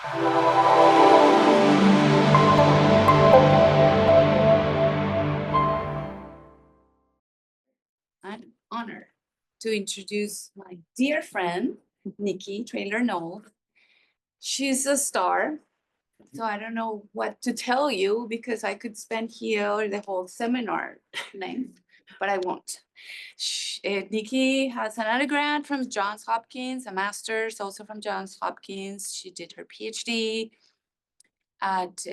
I'm honored to introduce my dear friend, Nikki Traylor-Knowles. She's a star. So I don't know what to tell you because I could spend here the whole seminar length, but I won't. Nikki has an undergrad from Johns Hopkins, a master's also from Johns Hopkins. She did her PhD at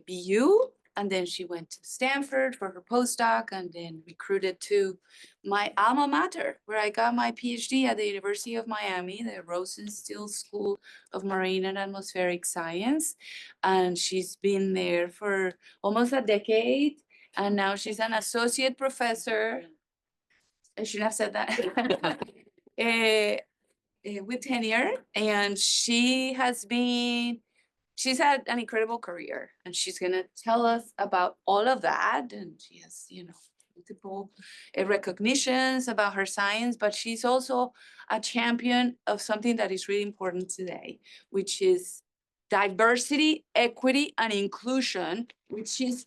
BU, and then she went to Stanford for her postdoc, and then recruited to my alma mater, where I got my PhD at the University of Miami, the Rosenstiel School of Marine and Atmospheric Science. And she's been there for almost a decade, and now she's an associate professor. I shouldn't have said that. With tenure, and she's had an incredible career, and she's gonna tell us about all of that. And she has, multiple recognitions about her science, but she's also a champion of something that is really important today, which is diversity, equity, and inclusion, which is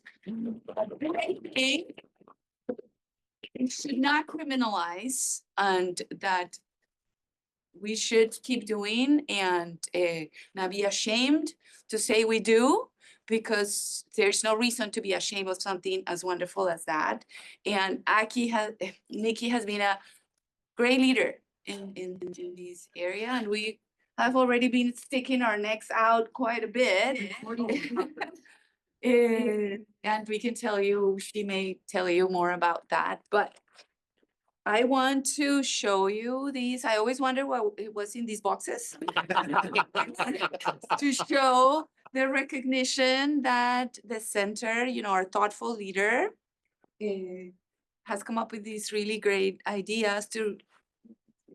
it should not criminalize, and that we should keep doing, and not be ashamed to say we do, because there's no reason to be ashamed of something as wonderful as that. And Nikki has been a great leader in this area, and we have already been sticking our necks out quite a bit. And we can tell you, she may tell you more about that, but I want to show you these. I always wonder what it was in these boxes. To show the recognition that the center, our thoughtful leader, has come up with these really great ideas to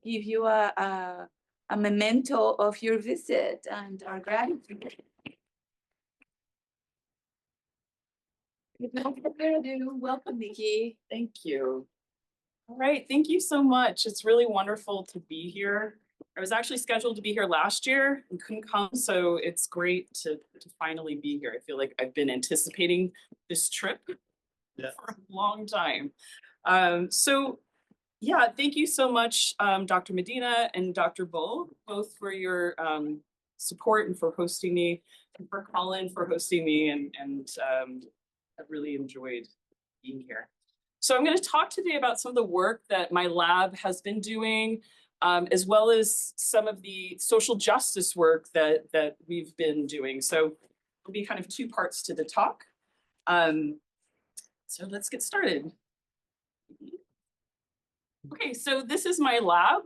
give you a memento of your visit and our gratitude. Without further ado, welcome, Nikki. Thank you. All right, thank you so much. It's really wonderful to be here. I was actually scheduled to be here last year and couldn't come, so it's great to finally be here. I feel like I've been anticipating this trip for a long time. So yeah, thank you so much, Dr. Medina and Dr. Bull, both for your support and for hosting me, and for Colin for hosting me, and I've really enjoyed being here. So I'm going to talk today about some of the work that my lab has been doing, as well as some of the social justice work that we've been doing. So it'll be kind of two parts to the talk. So let's get started. Okay, so this is my lab.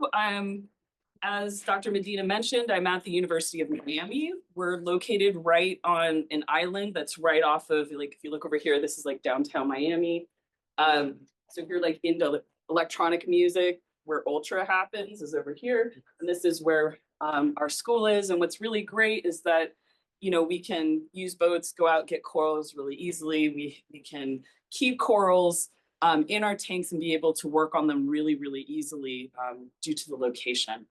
As Dr. Medina mentioned, I'm at the University of Miami. We're located right on an island that's right off of, like, if you look over here, this is like downtown Miami. So if you're like into electronic music, where Ultra happens is over here. And this is where our school is. And what's really great is that, we can use boats, go out, get corals really easily. We can keep corals in our tanks and be able to work on them really, really easily due to the location.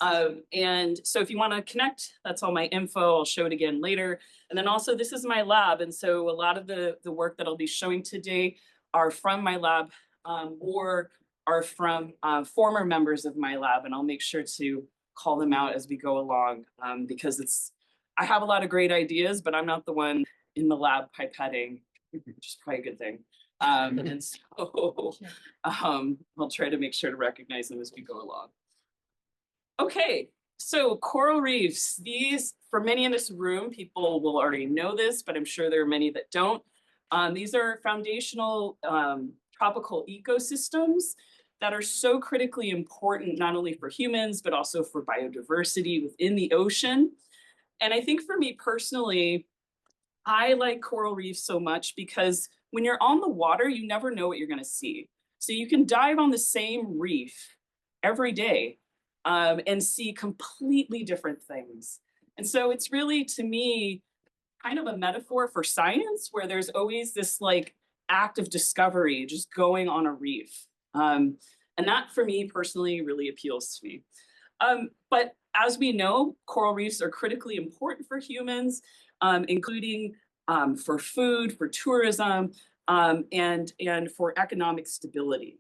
And so if you want to connect, that's all my info. I'll show it again later. And then also this is my lab. And so a lot of the work that I'll be showing today are from my lab or are from former members of my lab. And I'll make sure to call them out as we go along because I have a lot of great ideas, but I'm not the one in the lab pipetting, which is probably a good thing. And so I'll try to make sure to recognize them as we go along. Okay, so coral reefs. These, for many in this room, people will already know this, but I'm sure there are many that don't. These are foundational tropical ecosystems that are so critically important, not only for humans, but also for biodiversity within the ocean. And I think for me personally, I like coral reefs so much because when you're on the water, you never know what you're going to see. So you can dive on the same reef every day and see completely different things. And so it's really, to me, kind of a metaphor for science, where there's always this like act of discovery just going on a reef. And that for me personally really appeals to me. But as we know, coral reefs are critically important for humans, including for food, for tourism, and for economic stability.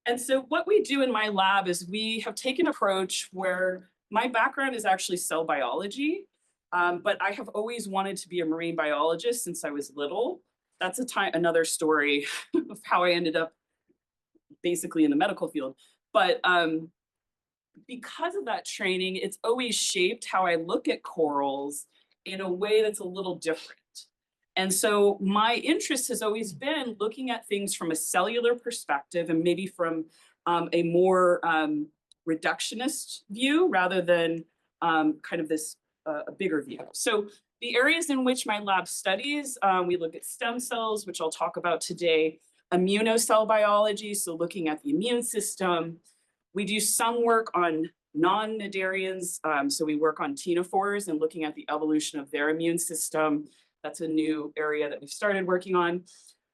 And so what we do in my lab is we have taken an approach where my background is actually cell biology, but I have always wanted to be a marine biologist since I was little. That's another story of how I ended up basically in the medical field. But because of that training, it's always shaped how I look at corals in a way that's a little different. And so my interest has always been looking at things from a cellular perspective and maybe from a more reductionist view rather than kind of this a bigger view. So the areas in which my lab studies, we look at stem cells, which I'll talk about today, immunocell biology, so looking at the immune system. We do some work on non-cnidarians, so we work on ctenophores and looking at the evolution of their immune system. That's a new area that we've started working on.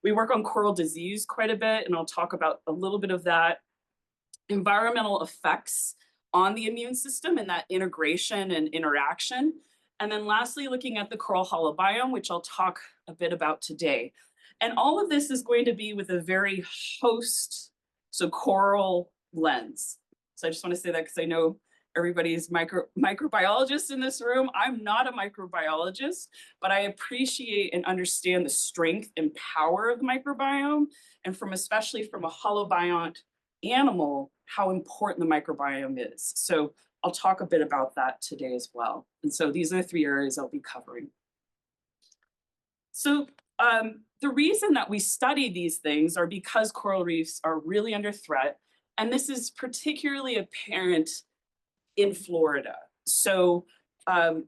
We work on coral disease quite a bit, and I'll talk about a little bit of that. Environmental effects on the immune system and that integration and interaction. And then lastly, looking at the coral holobiome, which I'll talk a bit about today. And all of this is going to be with a very host, so coral lens. So I just want to say that because I know everybody's microbiologist in this room. I'm not a microbiologist, but I appreciate and understand the strength and power of the microbiome, and especially from a holobiont animal, how important the microbiome is. So I'll talk a bit about that today as well. And so these are the three areas I'll be covering. So the reason that we study these things are because coral reefs are really under threat. And this is particularly apparent in Florida. So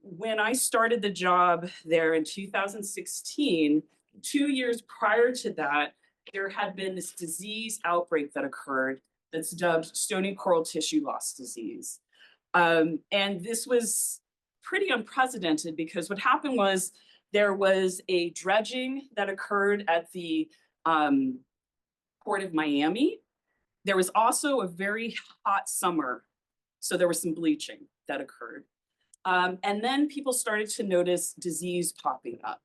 when I started the job there in 2016, 2 years prior to that, there had been this disease outbreak that occurred that's dubbed stony coral tissue loss disease. And this was pretty unprecedented because what happened was there was a dredging that occurred at the Port of Miami. There was also a very hot summer, so there was some bleaching that occurred. And then people started to notice disease popping up.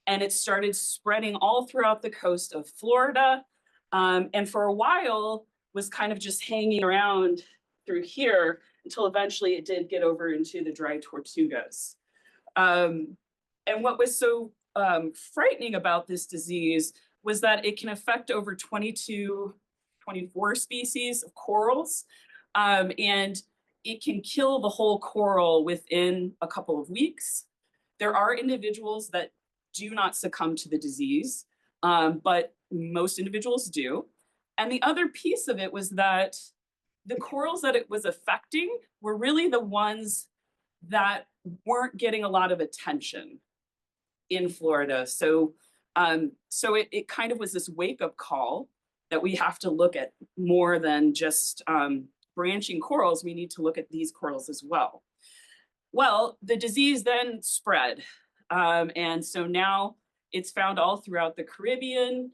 And it started spreading all throughout the coast of Florida. And for a while was kind of just hanging around through here until eventually it did get over into the dry Tortugas. And what was so frightening about this disease was that it can affect over 24 species of corals. And it can kill the whole coral within a couple of weeks. There are individuals that do not succumb to the disease, but most individuals do. And the other piece of it was that the corals that it was affecting were really the ones that weren't getting a lot of attention in Florida. So, it kind of was this wake-up call that we have to look at more than just branching corals. We need to look at these corals as well. Well, the disease then spread. And so now it's found all throughout the Caribbean.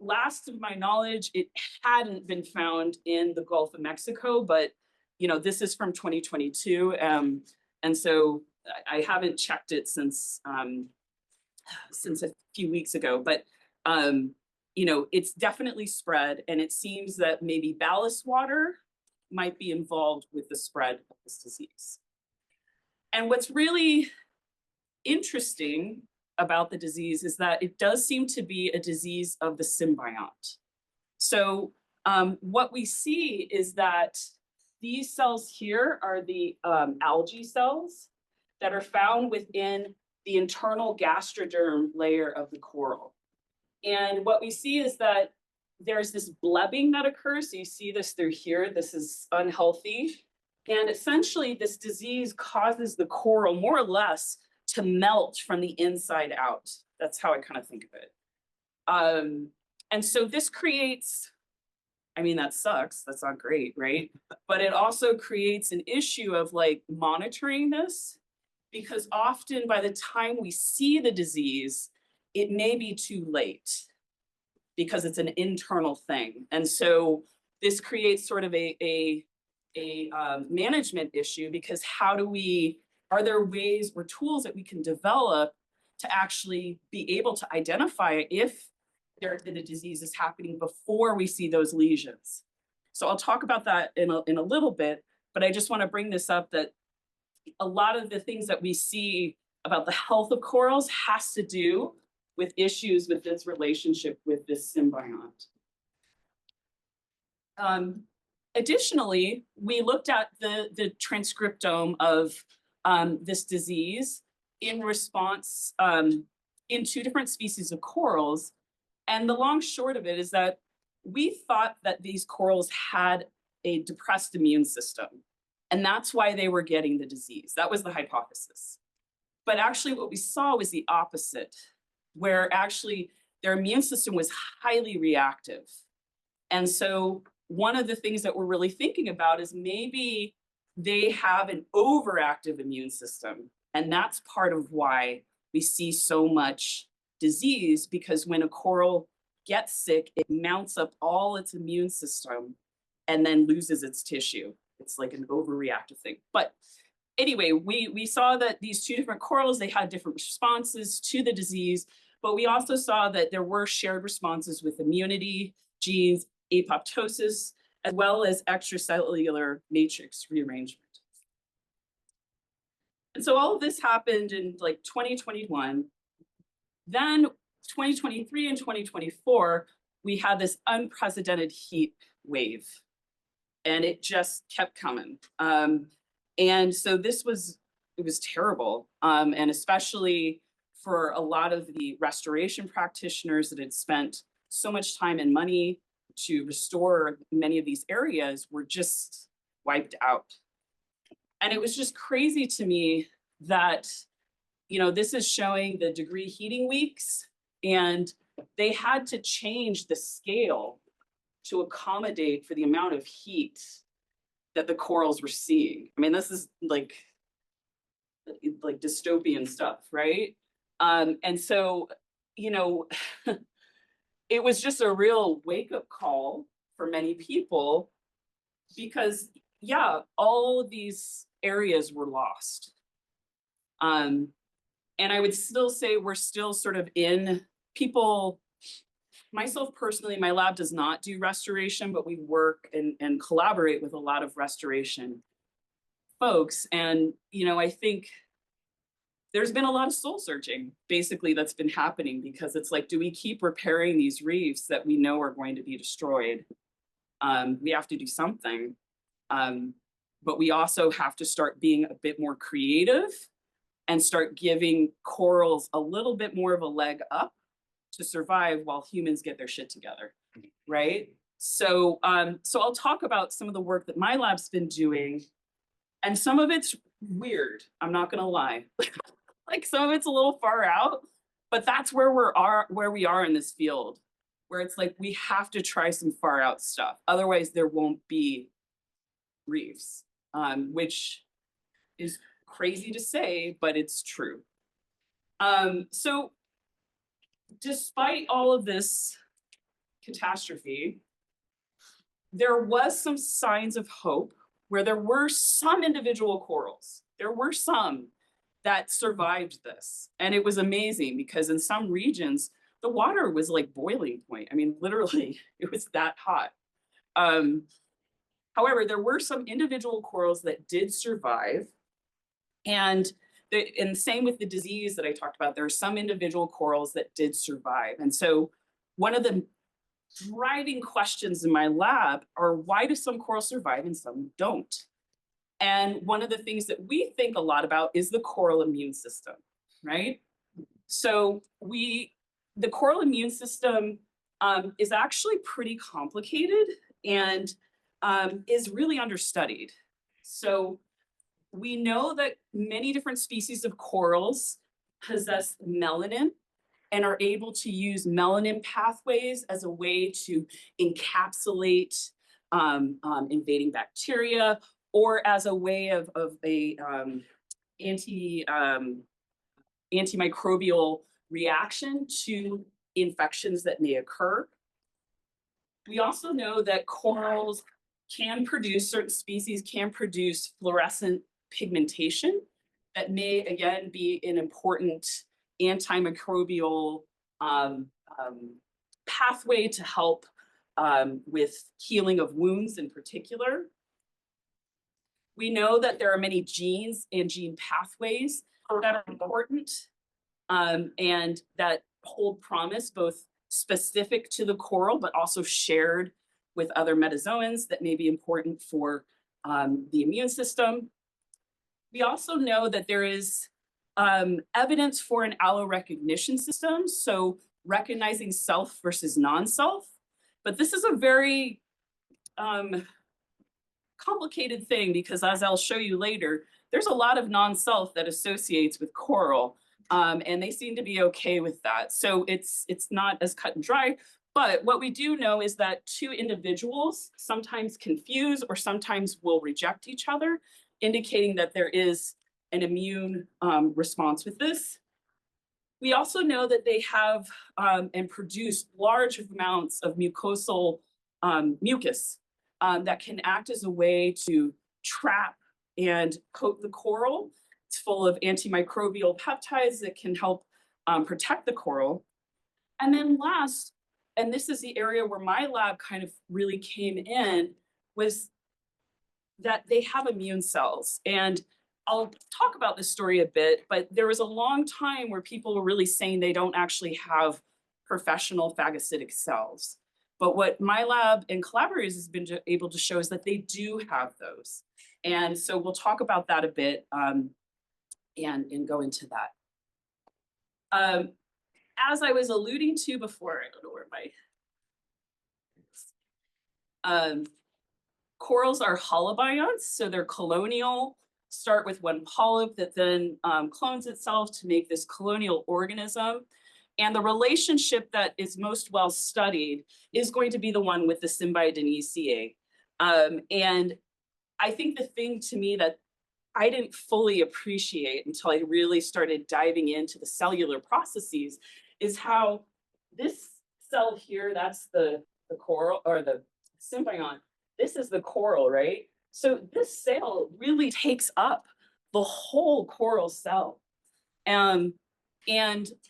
Last of my knowledge, it hadn't been found in the Gulf of Mexico, but this is from 2022. And so I haven't checked it since a few weeks ago, but it's definitely spread, and it seems that maybe ballast water might be involved with the spread of this disease. And what's really interesting about the disease is that it does seem to be a disease of the symbiont. So what we see is that these cells here are the algae cells that are found within the internal gastroderm layer of the coral. And what we see is that there's this blebbing that occurs. So you see this through here. This is unhealthy. And essentially, this disease causes the coral more or less to melt from the inside out. That's how I kind of think of it. And so this creates, that sucks. That's not great, right? But it also creates an issue of monitoring this, because often by the time we see the disease, it may be too late because it's an internal thing. And so this creates sort of a management issue, because are there ways or tools that we can develop to actually be able to identify if the disease is happening before we see those lesions? So I'll talk about that in a little bit, but I just want to bring this up, that a lot of the things that we see about the health of corals has to do with issues with this relationship with this symbiont. Additionally, we looked at the transcriptome of this disease in response in 2 different species of corals. And the long short of it is that we thought that these corals had a depressed immune system, and that's why they were getting the disease. That was the hypothesis. But actually what we saw was the opposite, where actually their immune system was highly reactive. And so one of the things that we're really thinking about is maybe they have an overactive immune system. And that's part of why we see so much disease, because when a coral gets sick, it mounts up all its immune system and then loses its tissue. It's like an overreactive thing. But anyway, we saw that these 2 different corals, they had different responses to the disease, but we also saw that there were shared responses with immunity, genes, apoptosis, as well as extracellular matrix rearrangement. And so all of this happened in like 2021. Then 2023 and 2024, we had this unprecedented heat wave, and it just kept coming. And so it was terrible. And especially for a lot of the restoration practitioners that had spent so much time and money to restore many of these areas, were just wiped out. And it was just crazy to me that, this is showing the degree heating weeks, and they had to change the scale to accommodate for the amount of heat that the corals were seeing. I mean, this is like dystopian stuff, right? And so, it was just a real wake-up call for many people, because all of these areas were lost. And I would still say we're still sort of myself personally, my lab does not do restoration, but we work and collaborate with a lot of restoration folks. And, I think there's been a lot of soul searching, basically, that's been happening, because it's like, do we keep repairing these reefs that we know are going to be destroyed? We have to do something. But we also have to start being a bit more creative and start giving corals a little bit more of a leg up to survive while humans get their shit together, right? So I'll talk about some of the work that my lab's been doing, and some of it's weird, I'm not gonna lie. Like, some of it's a little far out, but that's where we are in this field, where it's like we have to try some far out stuff. Otherwise, there won't be reefs, which is crazy to say, but it's true. So despite all of this catastrophe, there was some signs of hope, where there were some individual corals. There were some that survived this. And it was amazing, because in some regions, the water was like boiling point. I mean, literally, it was that hot. However, there were some individual corals that did survive. And same with the disease that I talked about, there are some individual corals that did survive. And so one of the driving questions in my lab are, why do some corals survive and some don't? And one of the things that we think a lot about is the coral immune system, right? So the coral immune system is actually pretty complicated and is really understudied. So we know that many different species of corals possess melanin and are able to use melanin pathways as a way to encapsulate invading bacteria, or as a way of a antimicrobial reaction to infections that may occur. We also know that corals can produce, certain species can produce fluorescent pigmentation that may again be an important antimicrobial pathway to help with healing of wounds in particular. We know that there are many genes and gene pathways that are important and that hold promise, both specific to the coral, but also shared with other metazoans that may be important for the immune system. We also know that there is evidence for an allorecognition system, so recognizing self versus non-self. But this is a very complicated thing because, as I'll show you later, there's a lot of non-self that associates with coral, and they seem to be okay with that. So it's not as cut and dry. But what we do know is that two individuals sometimes confuse or sometimes will reject each other, indicating that there is an immune response with this. We also know that they have and produce large amounts of mucosal mucus that can act as a way to trap and coat the coral. It's full of antimicrobial peptides that can help protect the coral. And then last, and this is the area where my lab kind of really came in, was that they have immune cells. And I'll talk about this story a bit, but there was a long time where people were really saying they don't actually have professional phagocytic cells. But what my lab and collaborators has been able to show is that they do have those. And so we'll talk about that a bit and go into that. As I was alluding to before, I don't know where my, corals are holobionts, so they're colonial, start with one polyp that then clones itself to make this colonial organism. And the relationship that is most well studied is going to be the one with the Symbiodiniaceae. And I think the thing to me that I didn't fully appreciate until I really started diving into the cellular processes is how this cell here, that's the coral or the symbiont, this is the coral, right? So this cell really takes up the whole coral cell. And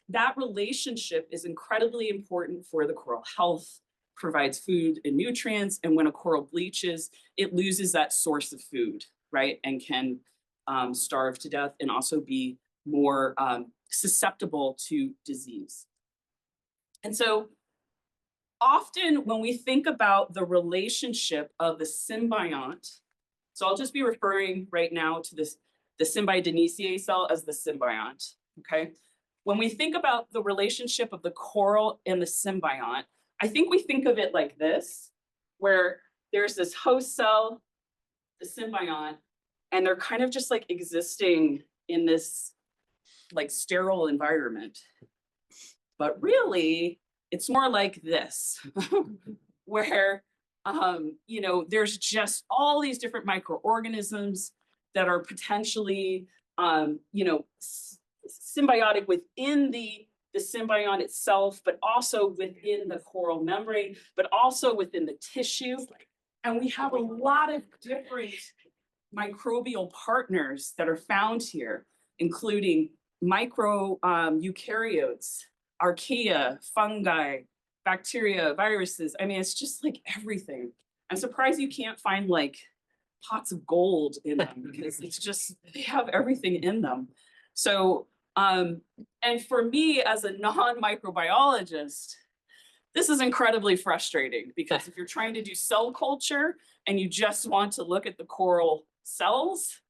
that relationship is incredibly important for the coral health, provides food and nutrients. And when a coral bleaches, it loses that source of food, right? And can starve to death and also be more susceptible to disease. And so often when we think about the relationship of the symbiont, so I'll just be referring right now to this, the Symbiodiniaceae cell as the symbiont, okay? When we think about the relationship of the coral and the symbiont, I think we think of it like this, where there's this host cell, the symbiont, and they're kind of just like existing in this like sterile environment. But really, it's more like this, where you know, there's just all these different microorganisms that are potentially you know, symbiotic within the symbiont itself, but also within the coral membrane, but also within the tissue. And we have a lot of different microbial partners that are found here, including micro eukaryotes, archaea, fungi, bacteria, viruses. I mean, it's just like everything. I'm surprised you can't find like pots of gold in them because it's just, they have everything in them. So, and for me as a non-microbiologist, this is incredibly frustrating because if you're trying to do cell culture and you just want to look at the coral cells,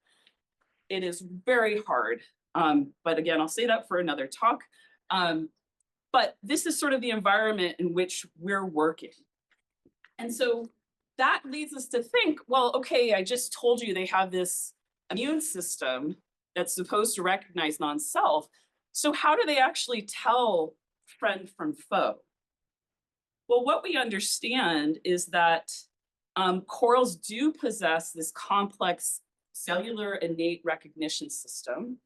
it is very hard. But again, I'll say that for another talk. But this is sort of the environment in which we're working. And so that leads us to think, well, okay, I just told you they have this immune system that's supposed to recognize non-self. So how do they actually tell friend from foe? Well, what we understand is that corals do possess this complex cellular innate recognition system.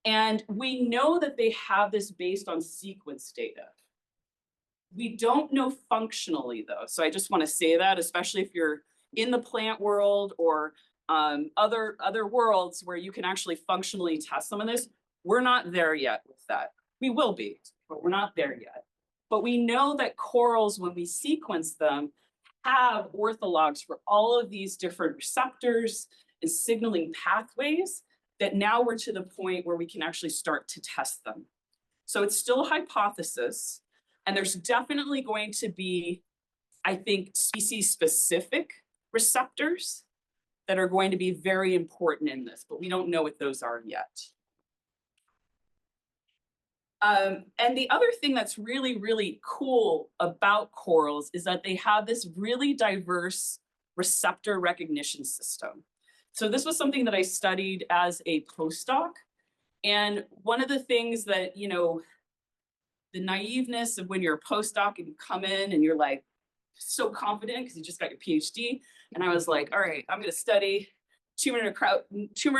And we know that they have this based on sequence data. We don't know functionally though. So I just want to say that, especially if you're in the plant world or other worlds where you can actually functionally test some of this, we're not there yet with that. We will be, but we're not there yet. But we know that corals, when we sequence them, have orthologs for all of these different receptors and signaling pathways that now we're to the point where we can actually start to test them. So it's still a hypothesis, and there's definitely going to be, I think, species-specific receptors that are going to be very important in this, but we don't know what those are yet. And the other thing that's really, really cool about corals is that they have this really diverse receptor recognition system. So this was something that I studied as a postdoc. And one of the things that, you know, the naiveness of when you're a postdoc and you come in and you're like so confident because you just got your PhD. And I was like, all right, I'm going to study tumor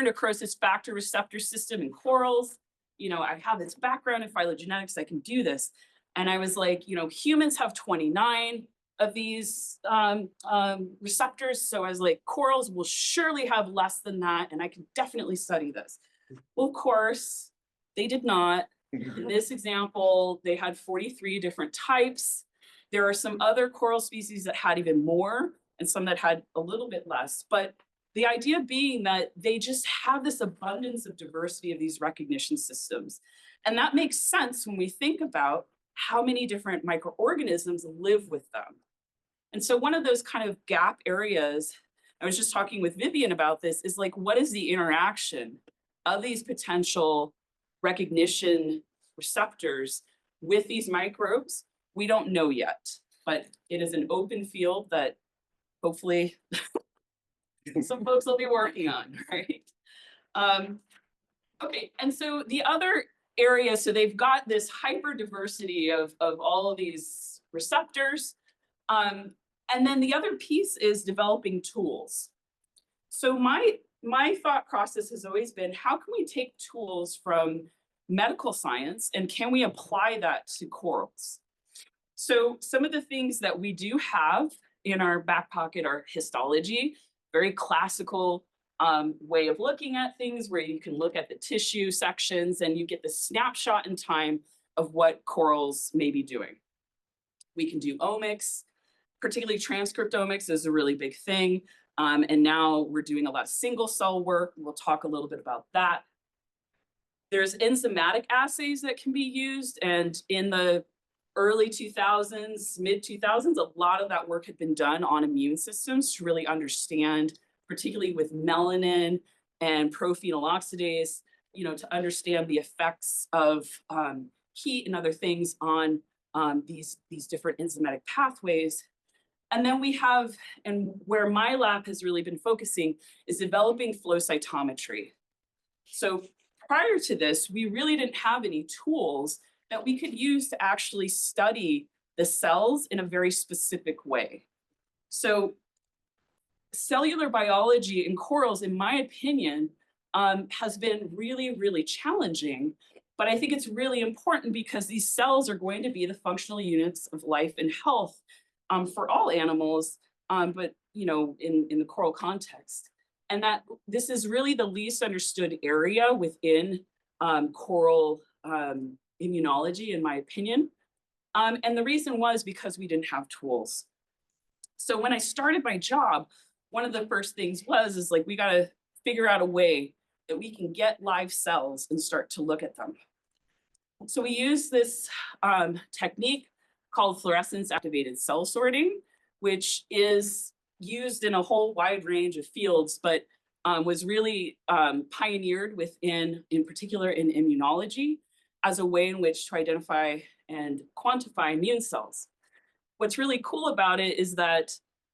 necrosis factor receptor system in corals. You know, I have this background in phylogenetics, I can do this. And I was like, you know, humans have 29 of these receptors. So I was like, corals will surely have less than that, and I can definitely study this. Well, of course, they did not. In this example, they had 43 different types. There are some other coral species that had even more, and some that had a little bit less. But the idea being that they just have this abundance of diversity of these recognition systems. And that makes sense when we think about how many different microorganisms live with them. And so one of those kind of gap areas, I was just talking with Vivian about this, is like, what is the interaction of these potential recognition receptors with these microbes? We don't know yet, but it is an open field that hopefully some folks will be working on, right? Okay, and so the other area, so they've got this hyper diversity of all of these receptors. And then the other piece is developing tools. So my thought process has always been, how can we take tools from medical science and can we apply that to corals? So some of the things that we do have in our back pocket are histology, very classical way of looking at things where you can look at the tissue sections and you get the snapshot in time of what corals may be doing. We can do omics, particularly transcriptomics is a really big thing. And now we're doing a lot of single cell work. We'll talk a little bit about that. There's enzymatic assays that can be used. And in the early 2000s, mid 2000s, a lot of that work had been done on immune systems to really understand, particularly with melanin and prophenol oxidase, you know, to understand the effects of heat and other things on these different enzymatic pathways. And then we have, and where my lab has really been focusing, is developing flow cytometry. So prior to this, we really didn't have any tools that we could use to actually study the cells in a very specific way. So cellular biology in corals, in my opinion, has been really, really challenging. But I think it's really important because these cells are going to be the functional units of life and health for all animals, but you know, in the coral context. And that this is really the least understood area within coral immunology, in my opinion. And the reason was because we didn't have tools. So when I started my job, one of the first things is like, we got to figure out a way that we can get live cells and start to look at them. So we use this technique called fluorescence activated cell sorting, which is used in a whole wide range of fields, but was really pioneered within, in particular in immunology, as a way in which to identify and quantify immune cells. What's really cool about it is that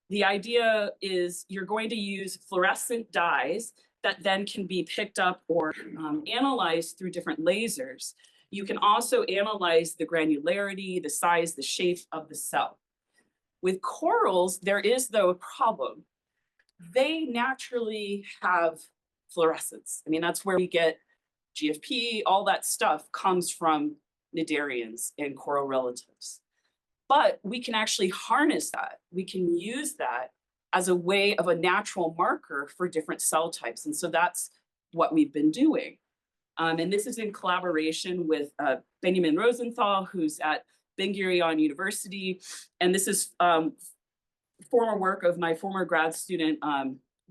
the idea is you're going to use fluorescent dyes that then can be picked up or analyzed through different lasers. You can also analyze the granularity, the size, the shape of the cell. With corals, there is, though, a problem. They naturally have fluorescence. I mean, that's where we get GFP, all that stuff comes from cnidarians and coral relatives. But we can actually harness that. We can use that as a way of a natural marker for different cell types. And so that's what we've been doing. And this is in collaboration with Benjamin Rosenthal, who's at Ben-Gurion University. And this is former work of my former grad student,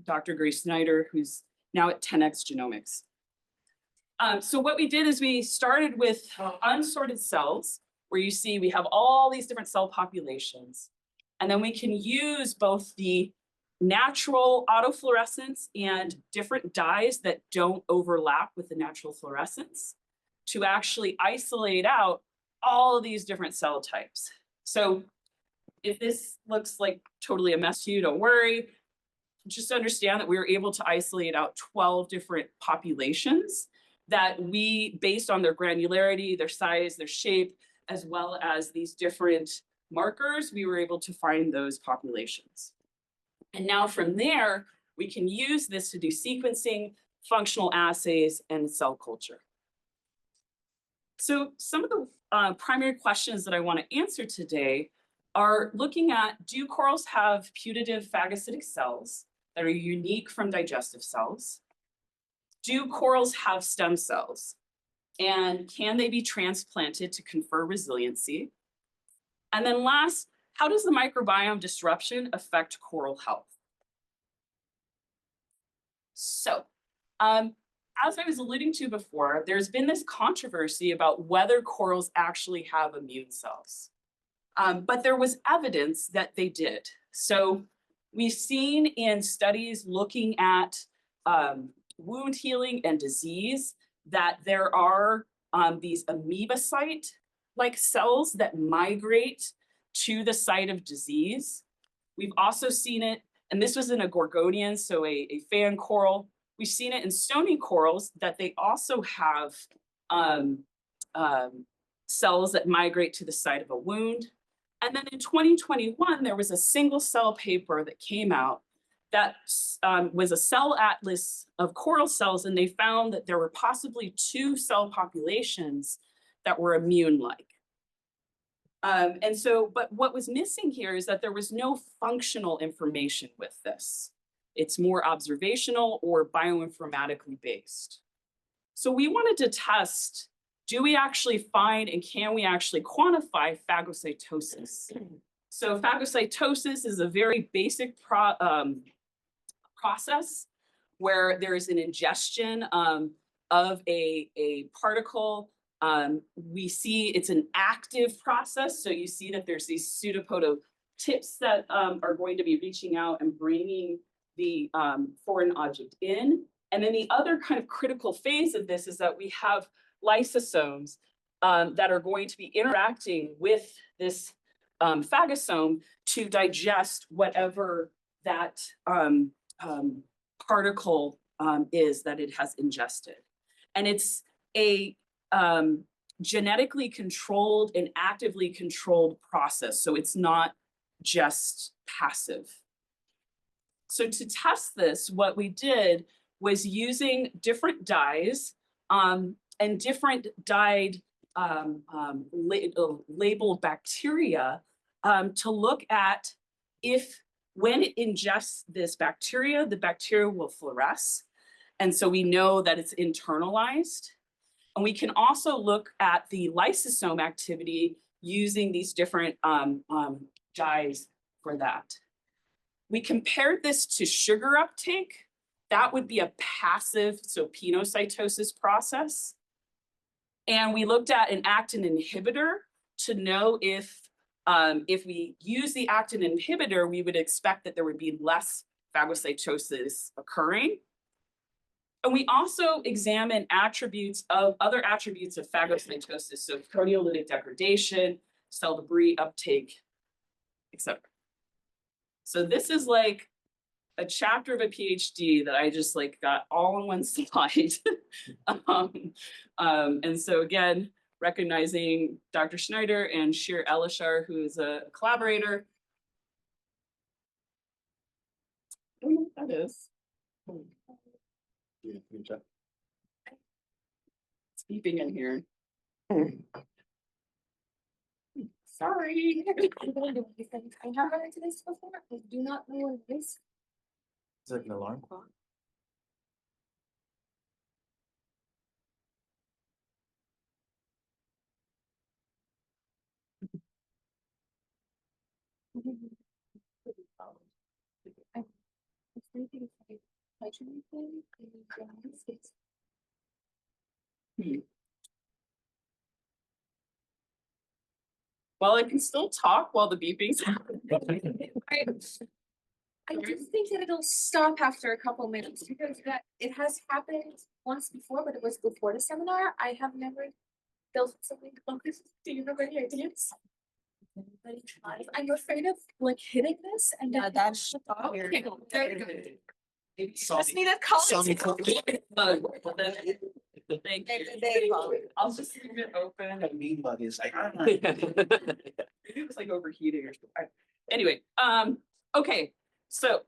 Dr. Grace Snyder, who's now at 10x Genomics. So what we did is we started with unsorted cells, where you see we have all these different cell populations. And then we can use both the natural autofluorescence and different dyes that don't overlap with the natural fluorescence to actually isolate out all of these different cell types. So if this looks like totally a mess to you, don't worry. Just understand that we were able to isolate out 12 different populations that we, based on their granularity, their size, their shape, as well as these different markers, we were able to find those populations. And now from there, we can use this to do sequencing, functional assays, and cell culture. So some of the primary questions that I want to answer today are looking at, do corals have putative phagocytic cells that are unique from digestive cells? Do corals have stem cells? And can they be transplanted to confer resiliency? And then last, how does the microbiome disruption affect coral health? So, as I was alluding to before, there's been this controversy about whether corals actually have immune cells. But there was evidence that they did. So we've seen in studies looking at wound healing and disease that there are these amoebocyte-like cells that migrate to the site of disease. We've also seen it, and this was in a gorgonian, so a fan coral. We've seen it in stony corals that they also have cells that migrate to the site of a wound. And then in 2021, there was a single cell paper that came out that was a cell atlas of coral cells, and they found that there were possibly 2 cell populations that were immune-like. And so, but what was missing here is that there was no functional information with this. It's more observational or bioinformatically based. So we wanted to test, do we actually find and can we actually quantify phagocytosis? So phagocytosis is a very basic process where there is an ingestion of a particle. We see it's an active process. So you see that there's these pseudopoda tips that are going to be reaching out and bringing the foreign object in. And then the other kind of critical phase of this is that we have lysosomes that are going to be interacting with this phagosome to digest whatever that particle is that it has ingested. And it's a genetically controlled and actively controlled process. So it's not just passive. So to test this, what we did was using different dyes and different dyed labeled bacteria to look at if when it ingests this bacteria, the bacteria will fluoresce. And so we know that it's internalized. And we can also look at the lysosome activity using these different dyes for that. We compared this to sugar uptake. That would be a passive, so pinocytosis process. And we looked at an actin inhibitor to know if we use the actin inhibitor, we would expect that there would be less phagocytosis occurring. And we also examine other attributes of phagocytosis, so proteolytic degradation, cell debris uptake, etc. So this is like a chapter of a PhD that I just like got all in one slide. And so again, recognizing Dr. Schneider and Shir Elishar, who is a collaborator. I don't know what that is. It's beeping in here. Sorry. I'm going to do anything. I have run into this before. I do not know what it is. Is it an alarm clock? I think it's like pleasure thing in the United States. Well, I can still talk while the beeping's happening. I just think that it'll stop after a couple minutes because that it has happened once before, but it was before the seminar. I have never built something like this. Do you have any ideas? Anybody tries? I'm afraid of like hitting this and then that's okay, very good. Maybe Just need a color. I'll just leave it open. A mean bug is like. Maybe it was like overheating or something. Anyway, okay, so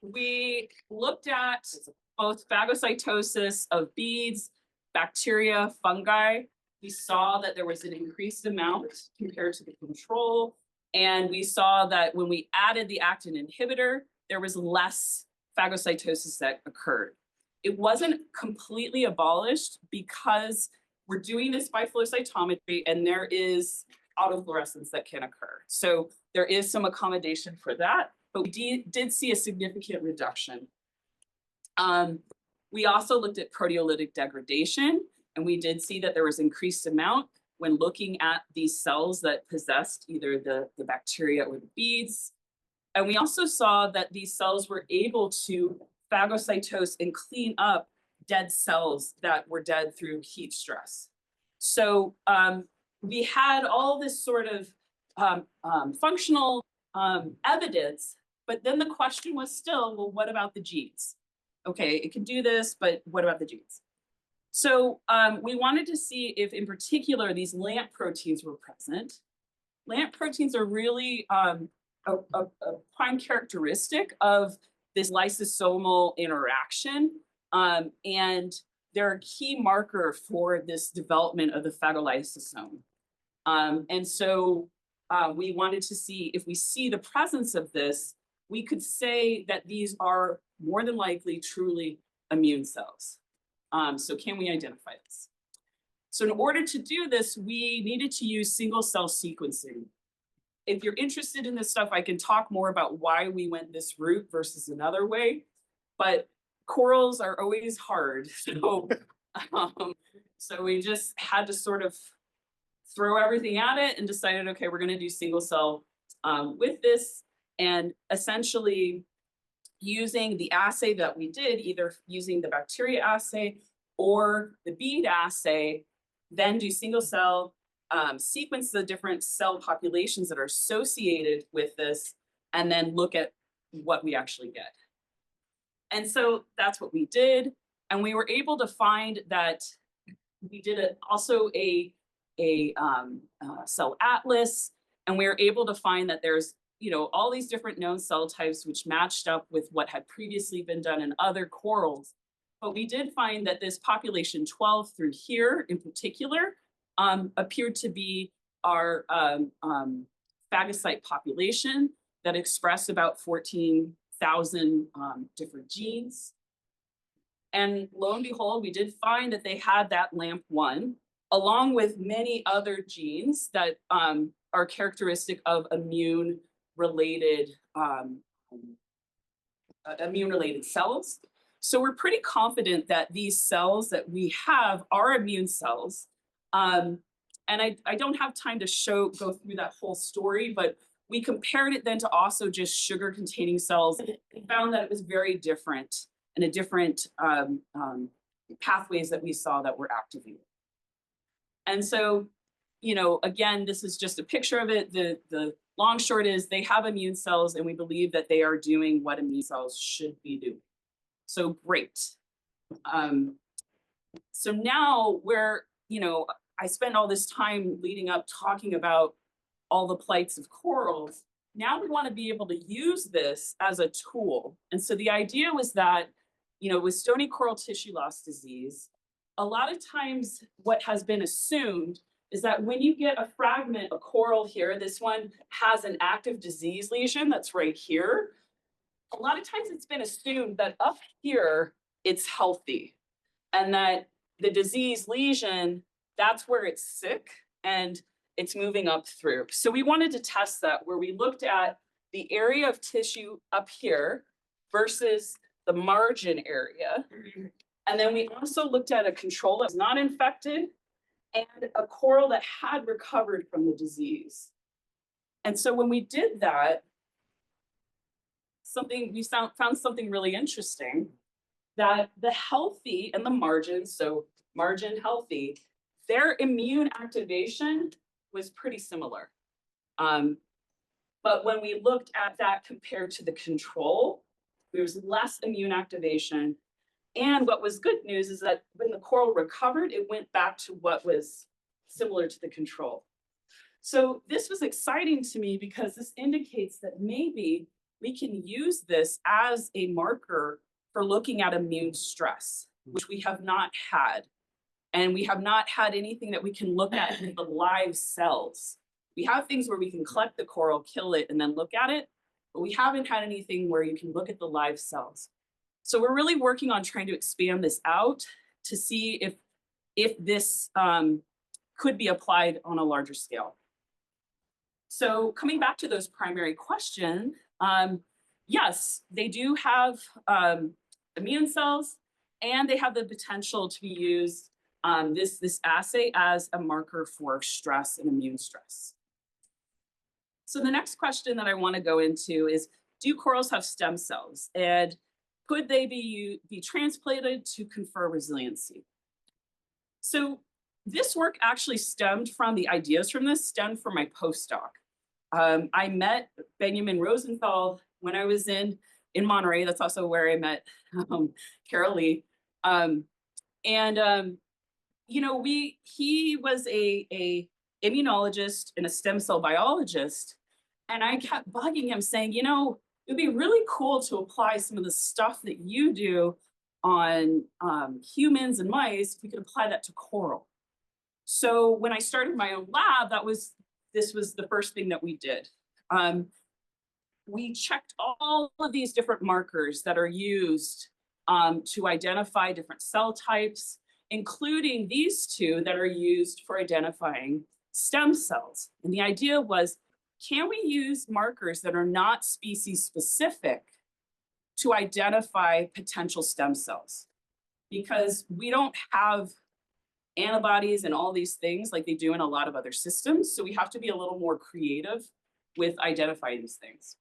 we looked at both phagocytosis of beads, bacteria, fungi. We saw that there was an increased amount compared to the control. And we saw that when we added the actin inhibitor, there was less phagocytosis that occurred. It wasn't completely abolished because we're doing this by flow cytometry and there is autofluorescence that can occur. So there is some accommodation for that, but we did see a significant reduction. We also looked at proteolytic degradation, and we did see that there was increased amount when looking at these cells that possessed either the bacteria or the beads. And we also saw that these cells were able to phagocytose and clean up dead cells that were dead through heat stress. So we had all this sort of functional evidence, but then the question was still, well, what about the genes? Okay, it can do this, but what about the genes? So we wanted to see if in particular these LAMP proteins were present. LAMP proteins are really a prime characteristic of this lysosomal interaction. And they're a key marker for this development of the phagolysosome. And so we wanted to see if we see the presence of this, we could say that these are more than likely truly immune cells. So can we identify this? So in order to do this, we needed to use single cell sequencing. If you're interested in this stuff, I can talk more about why we went this route versus another way, but corals are always hard. So we just had to sort of throw everything at it and decided, okay, we're gonna do single cell with this, and essentially using the assay that we did, either using the bacteria assay or the bead assay, then do single cell, sequence the different cell populations that are associated with this, and then look at what we actually get. And so that's what we did. And we were able to find that we did also a cell atlas, and we were able to find that there's, you know, all these different known cell types which matched up with what had previously been done in other corals. But we did find that this population 12 through here in particular appeared to be our phagocyte population that expressed about 14,000 different genes. And lo and behold, we did find that they had that LAMP1, along with many other genes that are characteristic of immune-related cells. So we're pretty confident that these cells that we have are immune cells. And I don't have time to go through that whole story, but we compared it then to also just sugar-containing cells and found that it was very different and a different pathways that we saw that were activated. And so, you know, again, this is just a picture of it. The long short is they have immune cells, and we believe that they are doing what immune cells should be doing. So great. So now we're, you know, I spent all this time leading up talking about all the plights of corals. Now we want to be able to use this as a tool. And so the idea was that, you know, with stony coral tissue loss disease, a lot of times what has been assumed is that when you get a fragment, a coral here, this one has an active disease lesion that's right here. A lot of times it's been assumed that up here, it's healthy and that the disease lesion, that's where it's sick and it's moving up through. So we wanted to test that where we looked at the area of tissue up here versus the margin area. And then we also looked at a control that was not infected and a coral that had recovered from the disease. And so when we did that, we found something really interesting, that the healthy and the margin, so margin healthy, their immune activation was pretty similar. But when we looked at that compared to the control, there was less immune activation. And what was good news is that when the coral recovered, it went back to what was similar to the control. So this was exciting to me because this indicates that maybe we can use this as a marker for looking at immune stress, which we have not had. And we have not had anything that we can look at in the live cells. We have things where we can collect the coral, kill it, and then look at it, but we haven't had anything where you can look at the live cells. So we're really working on trying to expand this out to see if this could be applied on a larger scale. So coming back to those primary questions, yes, they do have immune cells, and they have the potential to be used, this assay, as a marker for stress and immune stress. So the next question that I want to go into is, do corals have stem cells? And could they be transplanted to confer resiliency? So this work actually stemmed from my postdoc. I met Benjamin Rosenthal when I was in Monterey. That's also where I met Carol Lee. You know, he was a immunologist and a stem cell biologist. And I kept bugging him saying, you know, it'd be really cool to apply some of the stuff that you do on humans and mice, if we could apply that to coral. So when I started my own lab, this was the first thing that we did. We checked all of these different markers that are used to identify different cell types, including these two that are used for identifying stem cells. And the idea was, can we use markers that are not species specific to identify potential stem cells? Because we don't have antibodies and all these things like they do in a lot of other systems. So we have to be a little more creative with identifying these things.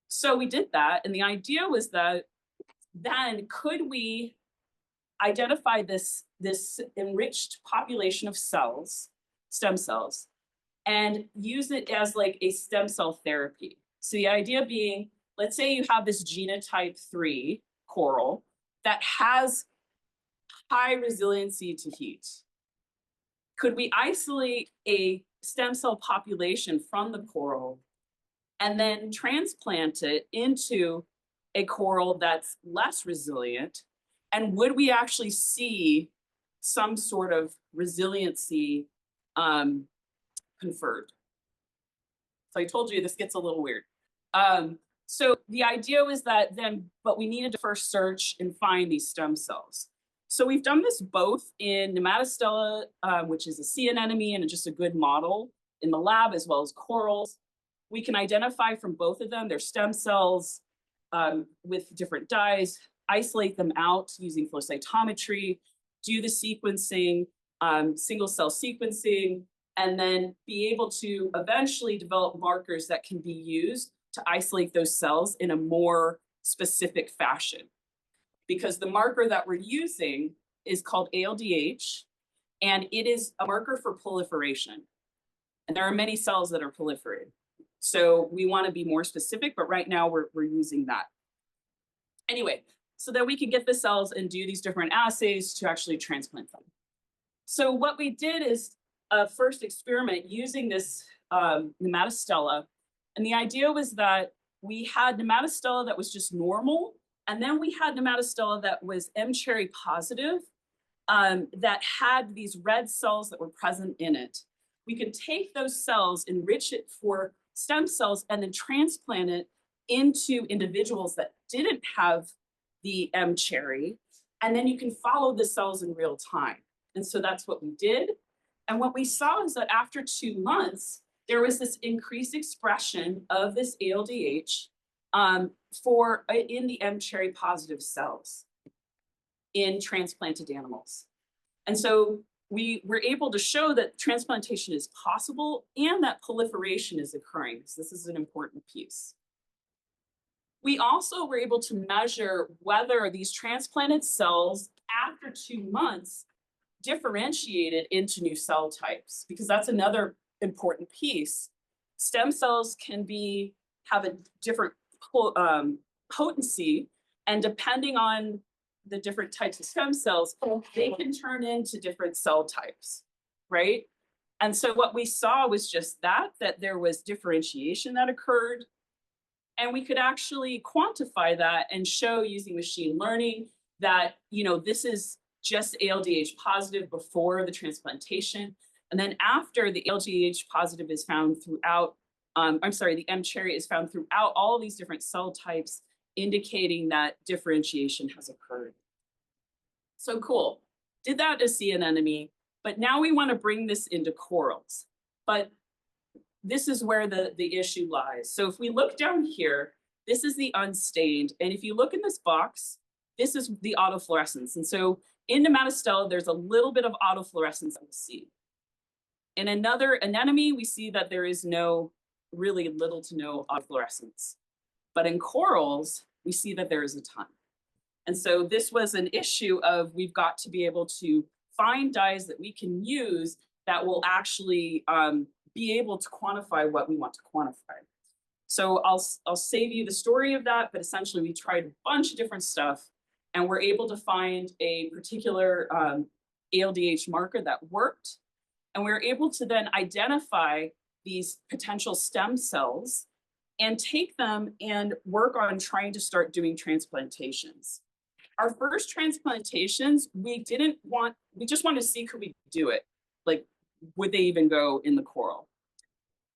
So we did that. And the idea was that then could we identify this enriched population of cells, stem cells, and use it as like a stem cell therapy. So the idea being, let's say you have this genotype 3 coral that has high resiliency to heat. Could we isolate a stem cell population from the coral and then transplant it into a coral that's less resilient? And would we actually see some sort of resiliency conferred? So I told you this gets a little weird. So the idea was that but we needed to first search and find these stem cells. So we've done this both in Nematostella, which is a sea anemone and just a good model in the lab, as well as corals. We can identify from both of them their stem cells with different dyes, isolate them out using flow cytometry, do the sequencing, single cell sequencing, and then be able to eventually develop markers that can be used to isolate those cells in a more specific fashion. Because the marker that we're using is called ALDH, and it is a marker for proliferation. And there are many cells that are proliferating. So we want to be more specific, but right now we're using that. Anyway, so that we can get the cells and do these different assays to actually transplant them. So what we did is a first experiment using this Nematostella. And the idea was that we had Nematostella that was just normal, and then we had Nematostella that was M. cherry positive, that had these red cells that were present in it. We could take those cells, enrich it for stem cells, and then transplant it into individuals that didn't have the M cherry. And then you can follow the cells in real time. And so that's what we did. And what we saw is that after 2 months, there was this increased expression of this ALDH in the M cherry positive cells in transplanted animals. And so we were able to show that transplantation is possible and that proliferation is occurring. So this is an important piece. We also were able to measure whether these transplanted cells after 2 months differentiated into new cell types, because that's another important piece. Stem cells can have a different potency, and depending on the different types of stem cells, they can turn into different cell types, right? And so what we saw was just that there was differentiation that occurred, and we could actually quantify that and show using machine learning that, this is just ALDH positive before the transplantation. And then after the ALDH positive is found throughout, the M cherry is found throughout all these different cell types, indicating that differentiation has occurred. So cool. Did that to sea anemone, but now we want to bring this into corals. But this is where the issue lies. So if we look down here, this is the unstained. And if you look in this box, this is the autofluorescence. And so in Nematostella, there's a little bit of autofluorescence that we see. In another anemone, we see that there is really little to no autofluorescence. But in corals, we see that there is a ton. And so this was an issue of we've got to be able to find dyes that we can use that will actually be able to quantify what we want to quantify. So I'll save you the story of that, but essentially we tried a bunch of different stuff and we're able to find a particular ALDH marker that worked. And we were able to then identify these potential stem cells and take them and work on trying to start doing transplantations. Our first transplantations, we just wanted to see, could we do it? Like, would they even go in the coral?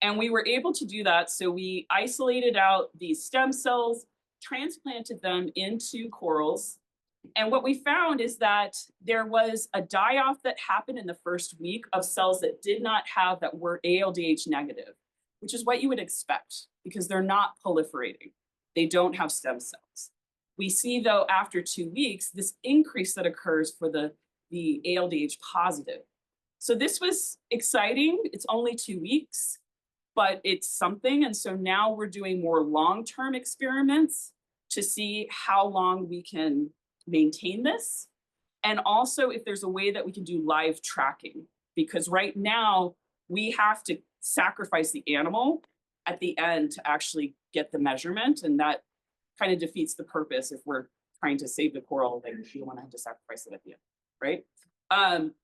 And we were able to do that. So we isolated out these stem cells, transplanted them into corals. And what we found is that there was a die-off that happened in the first week of cells that did not have, that were ALDH negative, which is what you would expect because they're not proliferating. They don't have stem cells. We see though, after 2 weeks, this increase that occurs for the ALDH positive. So this was exciting. It's only 2 weeks, but it's something. And so now we're doing more long-term experiments to see how long we can maintain this. And also if there's a way that we can do live tracking, because right now we have to sacrifice the animal at the end to actually get the measurement. And that kind of defeats the purpose if we're trying to save the coral, like you don't want to have to sacrifice it at the end, right?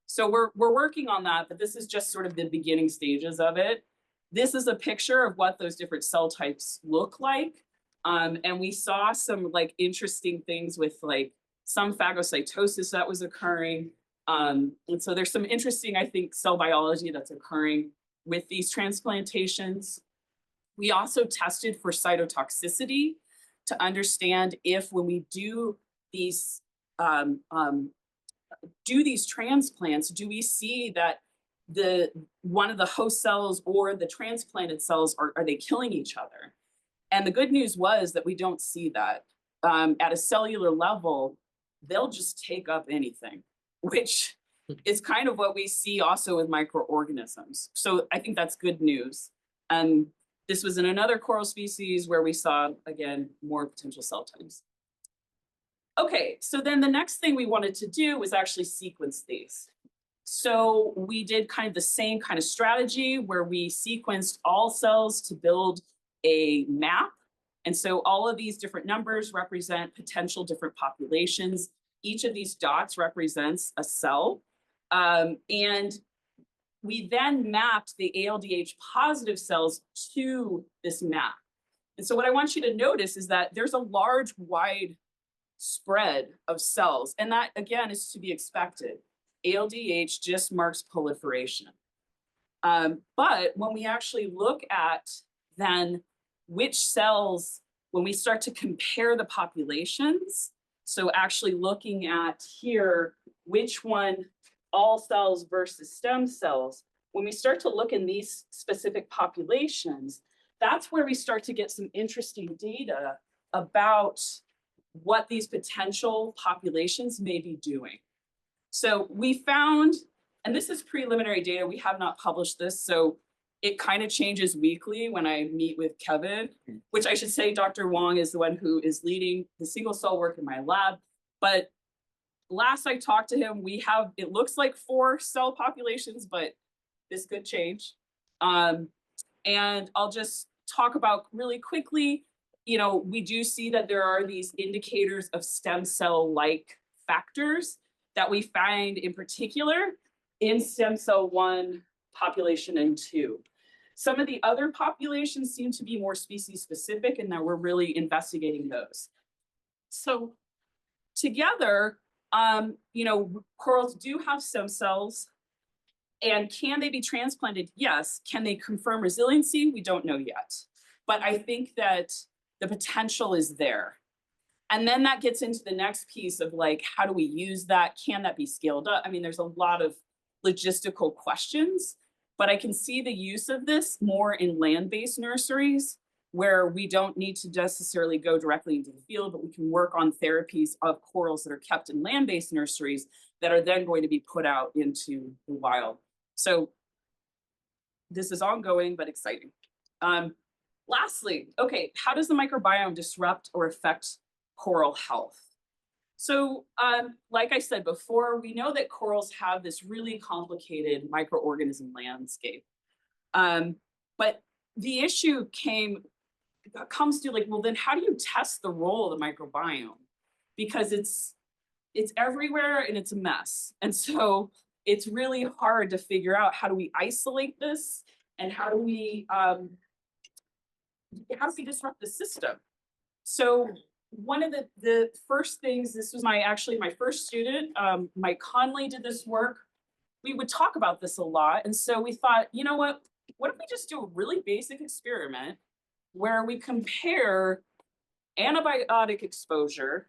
So we're working on that, but this is just sort of the beginning stages of it. This is a picture of what those different cell types look like. And we saw some like interesting things with like some phagocytosis that was occurring. And so there's some interesting, I think, cell biology that's occurring with these transplantations. We also tested for cytotoxicity to understand if when we do these transplants, do we see that one of the host cells or the transplanted cells, are they killing each other? And the good news was that we don't see that. At a cellular level, they'll just take up anything, which is kind of what we see also with microorganisms. So I think that's good news. And this was in another coral species where we saw, again, more potential cell types. Okay, so then the next thing we wanted to do was actually sequence these. So we did kind of the same kind of strategy where we sequenced all cells to build a map. And so all of these different numbers represent potential different populations. Each of these dots represents a cell. And we then mapped the ALDH positive cells to this map. And so what I want you to notice is that there's a large, wide spread of cells. And that, again, is to be expected. ALDH just marks proliferation. But when we actually look at then which cells, when we start to compare the populations, so actually looking at here, which one, all cells versus stem cells, when we start to look in these specific populations, that's where we start to get some interesting data about what these potential populations may be doing. So we found, and this is preliminary data, we have not published this, so it kind of changes weekly when I meet with Kevin, which I should say Dr. Wong is the one who is leading the single cell work in my lab. But last I talked to him, we have, it looks like 4 cell populations, but this could change. And I'll just talk about really quickly, you know, we do see that there are these indicators of stem cell-like factors that we find in particular in stem cell 1 population and 2. Some of the other populations seem to be more species specific and that we're really investigating those. So together, you know, corals do have stem cells. And can they be transplanted? Yes. Can they confirm resiliency? We don't know yet. But I think that the potential is there. And then that gets into the next piece of like, how do we use that? Can that be scaled up? I mean, there's a lot of logistical questions, but I can see the use of this more in land-based nurseries where we don't need to necessarily go directly into the field, but we can work on therapies of corals that are kept in land-based nurseries that are then going to be put out into the wild. So this is ongoing, but exciting. Lastly, okay, how does the microbiome disrupt or affect coral health? So like I said before, we know that corals have this really complicated microorganism landscape. But the issue comes to like, well, then how do you test the role of the microbiome? Because it's everywhere and it's a mess. And so it's really hard to figure out how do we isolate this and how do we disrupt the system? So one of the first things, this was actually my first student, Mike Conley did this work. We would talk about this a lot. And so we thought, you know what if we just do a really basic experiment where we compare antibiotic exposure,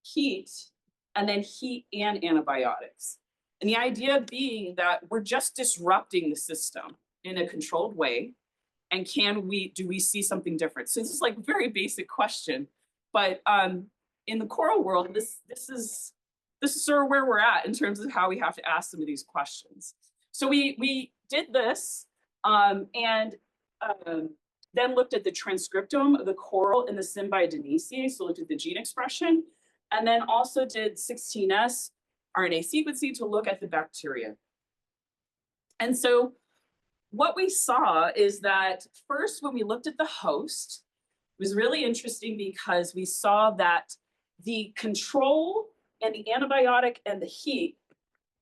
heat, and then heat and antibiotics. And the idea being that we're just disrupting the system in a controlled way. And do we see something different? So this is like a very basic question, but in the coral world, this is sort of where we're at in terms of how we have to ask some of these questions. So we did this and then looked at the transcriptome of the coral in the Symbiodiniaceae, so looked at the gene expression, and then also did 16S RNA sequencing to look at the bacteria. And so what we saw is that first, when we looked at the host, it was really interesting because we saw that the control and the antibiotic and the heat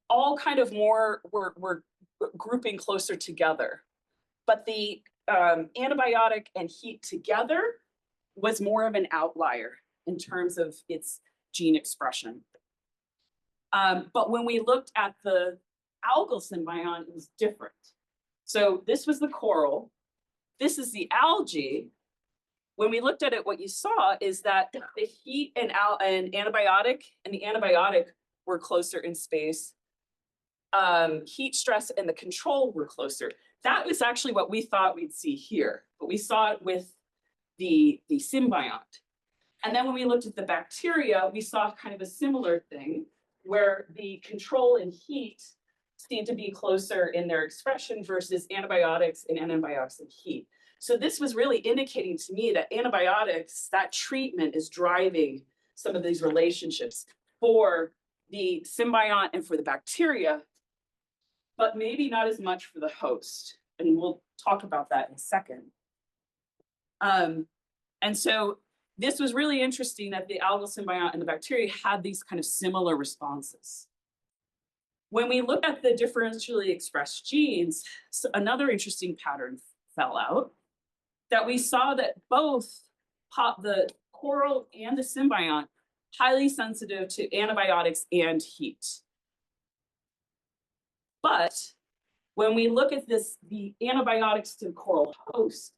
all kind of were grouping closer together. But the antibiotic and heat together was more of an outlier in terms of its gene expression. But when we looked at the algal symbiont, it was different. So this was the coral. This is the algae. When we looked at it, what you saw is that the heat and antibiotic and the antibiotic were closer in space. Heat stress and the control were closer. That was actually what we thought we'd see here, but we saw it with the symbiont. And then when we looked at the bacteria, we saw kind of a similar thing where the control and heat seem to be closer in their expression versus antibiotics and antibiotics and heat. So this was really indicating to me that antibiotics, that treatment is driving some of these relationships for the symbiont and for the bacteria, but maybe not as much for the host. And we'll talk about that in a second. And so this was really interesting that the algal symbiont and the bacteria had these kind of similar responses. When we look at the differentially expressed genes, so another interesting pattern fell out, that we saw that both the coral and the symbiont highly sensitive to antibiotics and heat. But when we look at this, the antibiotics to the coral host,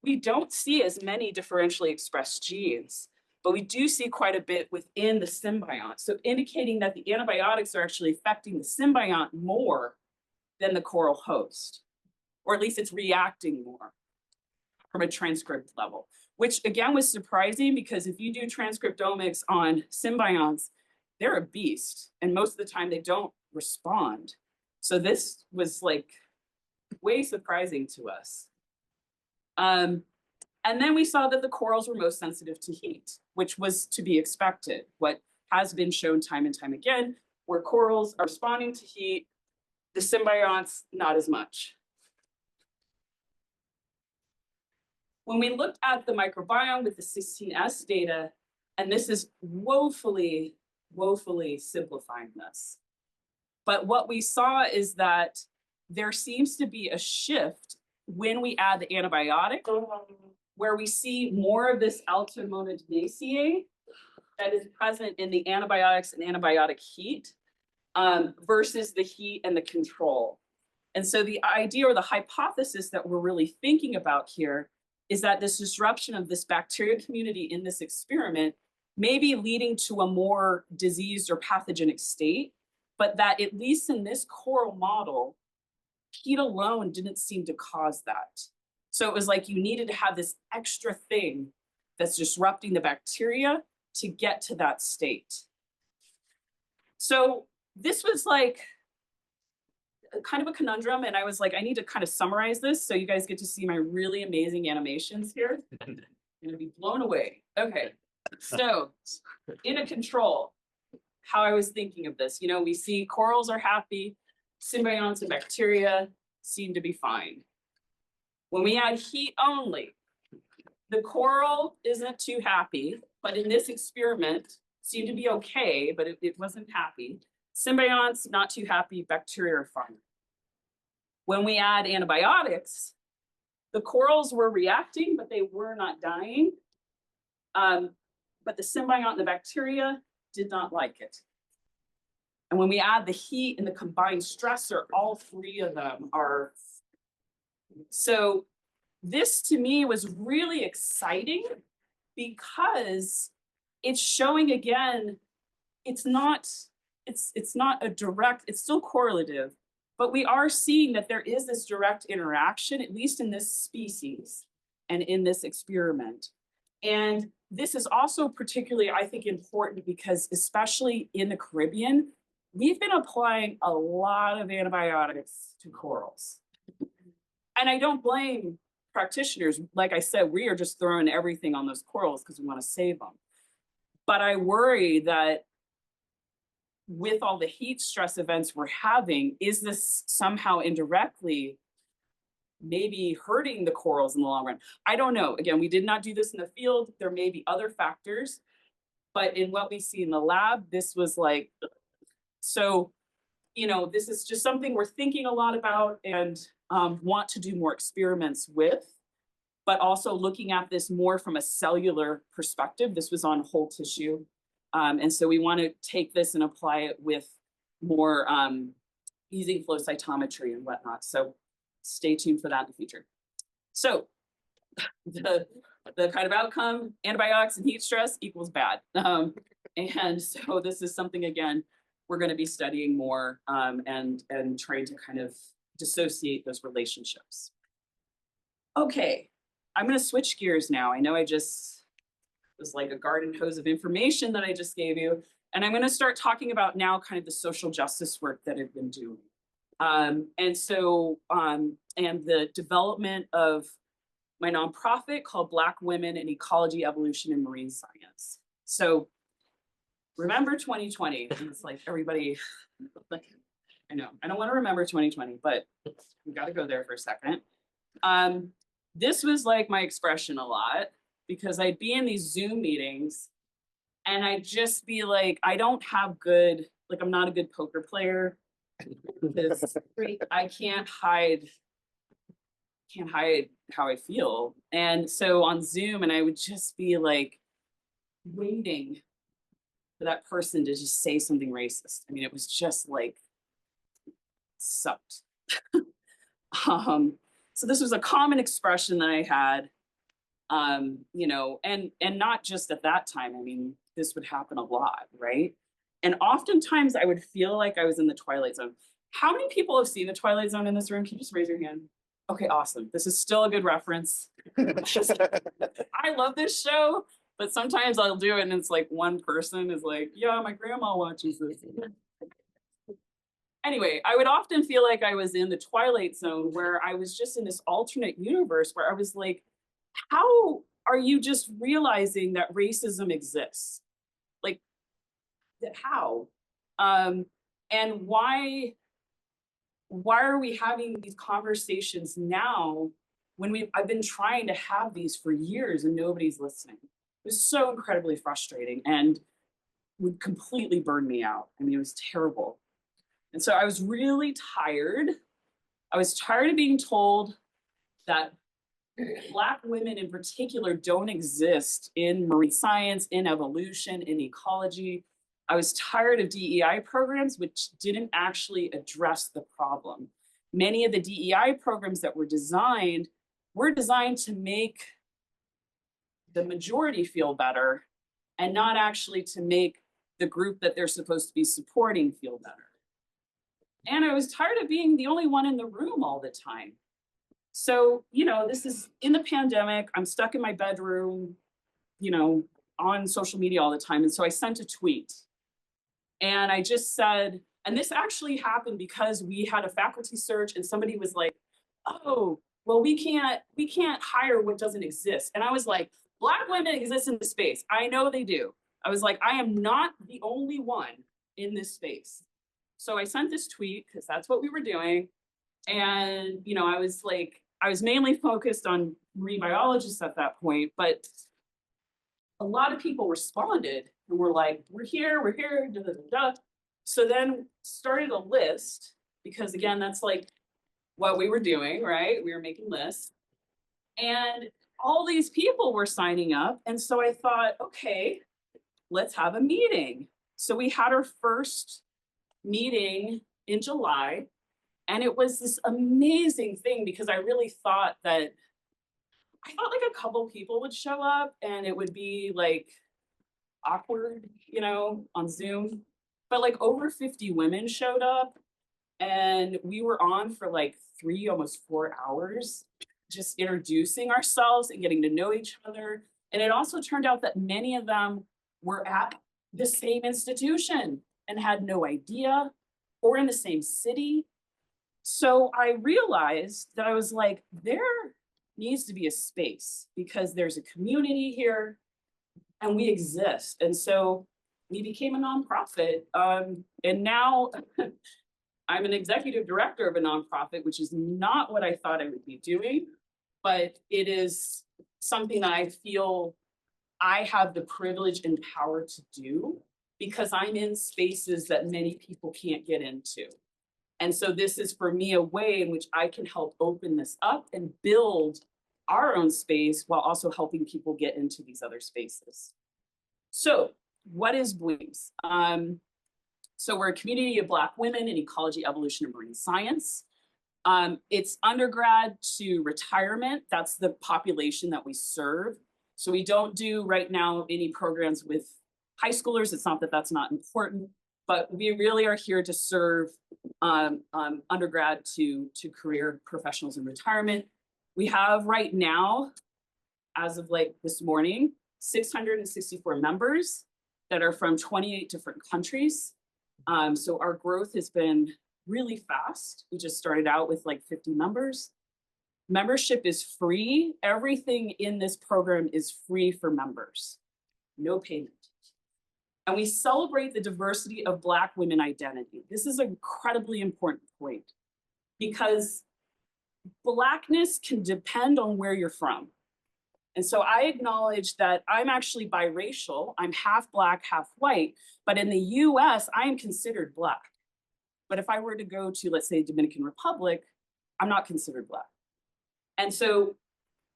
we don't see as many differentially expressed genes, but we do see quite a bit within the symbiont. So indicating that the antibiotics are actually affecting the symbiont more than the coral host, or at least it's reacting more from a transcript level, which again was surprising because if you do transcriptomics on symbionts, they're a beast. And most of the time they don't respond. So this was like way surprising to us. And then we saw that the corals were most sensitive to heat, which was to be expected. What has been shown time and time again, where corals are responding to heat, the symbionts, not as much. When we looked at the microbiome with the 16S data, and this is woefully simplifying this, but what we saw is that there seems to be a shift when we add the antibiotic, where we see more of this alpha monadinaceae that is present in the antibiotics and antibiotic heat versus the heat and the control. And so the idea or the hypothesis that we're really thinking about here is that this disruption of this bacteria community in this experiment may be leading to a more diseased or pathogenic state, but that at least in this coral model, heat alone didn't seem to cause that. So it was like you needed to have this extra thing that's disrupting the bacteria to get to that state. So this was like kind of a conundrum, and I was like, I need to kind of summarize this so you guys get to see my really amazing animations here. I'm gonna be blown away. Okay, so in a control, how I was thinking of this, you know, we see corals are happy, symbionts and bacteria seem to be fine. When we add heat only, the coral isn't too happy, but in this experiment seemed to be okay, but it wasn't happy. Symbionts, not too happy, bacteria are fine. When we add antibiotics, the corals were reacting, but they were not dying. But the symbiont and the bacteria did not like it. And when we add the heat and the combined stressor, all three of them are. So this to me was really exciting because it's showing again, it's not a direct, it's still correlative, but we are seeing that there is this direct interaction, at least in this species and in this experiment. And this is also particularly, I think, important because especially in the Caribbean, we've been applying a lot of antibiotics to corals. And I don't blame practitioners. Like I said, we are just throwing everything on those corals because we want to save them. But I worry that with all the heat stress events we're having, is this somehow indirectly maybe hurting the corals in the long run? I don't know. Again, we did not do this in the field. There may be other factors, but in what we see in the lab, this was like, so, you know, this is just something we're thinking a lot about and want to do more experiments with, but also looking at this more from a cellular perspective. This was on whole tissue. And so we want to take this and apply it with more using flow cytometry and whatnot. So stay tuned for that in the future. So the kind of outcome, antibiotics and heat stress equals bad. And so this is something, again, we're going to be studying more and trying to kind of dissociate those relationships. Okay, I'm going to switch gears now. I know I just was like a garden hose of information that I just gave you. And I'm going to start talking about now kind of the social justice work that I've been doing. And the development of my nonprofit called Black Women in Ecology, Evolution, and Marine Science. So remember 2020, and it's like everybody, like, I know, I don't want to remember 2020, but we got to go there for a second. This was like my expression a lot because I'd be in these Zoom meetings and I'd just be like, I don't have good, like, I'm not a good poker player because I can't hide how I feel. And so on Zoom, and I would just be like waiting for that person to just say something racist. I mean, it was just like sucked. So this was a common expression that I had, you know, and not just at that time. I mean, this would happen a lot, right? And oftentimes I would feel like I was in the Twilight Zone. How many people have seen the Twilight Zone in this room? Can you just raise your hand? Okay, awesome. This is still a good reference. I love this show, but sometimes I'll do it and it's like one person is like, yeah, my grandma watches this. Anyway, I would often feel like I was in the Twilight Zone where I was just in this alternate universe where I was like, how are you just realizing that racism exists? Like, how? And why are we having these conversations now when I've been trying to have these for years and nobody's listening? It was so incredibly frustrating and would completely burn me out. I mean, it was terrible. And so I was really tired. I was tired of being told that Black women in particular don't exist in marine science, in evolution, in ecology. I was tired of DEI programs which didn't actually address the problem. Many of the DEI programs that were designed to make the majority feel better and not actually to make the group that they're supposed to be supporting feel better. And I was tired of being the only one in the room all the time. So, you know, this is in the pandemic, I'm stuck in my bedroom, you know, on social media all the time. And so I sent a tweet and I just said, and this actually happened because we had a faculty search and somebody was like, oh, well, we can't hire what doesn't exist. And I was like, Black women exist in this space. I know they do. I was like, I am not the only one in this space. So I sent this tweet because that's what we were doing. And, you know, I was mainly focused on marine biologists at that point, but a lot of people responded and were like, we're here, da, da, da, da. So then started a list because again, that's like what we were doing, right? We were making lists and all these people were signing up. And so I thought, okay, let's have a meeting. So we had our first meeting in July. And it was this amazing thing because I really thought like a couple people would show up and it would be like awkward, you know, on Zoom. But like over 50 women showed up and we were on for like 3, almost 4 hours, just introducing ourselves and getting to know each other. And it also turned out that many of them were at the same institution and had no idea, or in the same city. So I realized that I was like, there needs to be a space because there's a community here and we exist. And so we became a nonprofit. And now I'm an executive director of a nonprofit, which is not what I thought I would be doing, but it is something that I feel I have the privilege and power to do because I'm in spaces that many people can't get into. And so this is for me a way in which I can help open this up and build our own space while also helping people get into these other spaces. So what is BWEEMS? So we're a community of Black women in ecology, evolution, and marine science. It's undergrad to retirement. That's the population that we serve. So we don't do right now any programs with high schoolers. It's not that that's not important, but we really are here to serve undergrad to career professionals in retirement. We have right now, as of like this morning, 664 members that are from 28 different countries. So our growth has been really fast. We just started out with like 50 members. Membership is free. Everything in this program is free for members, no payment. And we celebrate the diversity of Black women identity. This is an incredibly important point because Blackness can depend on where you're from. And so I acknowledge that I'm actually biracial. I'm half Black, half white, but in the US, I am considered Black. But if I were to go to, let's say, Dominican Republic, I'm not considered Black. And so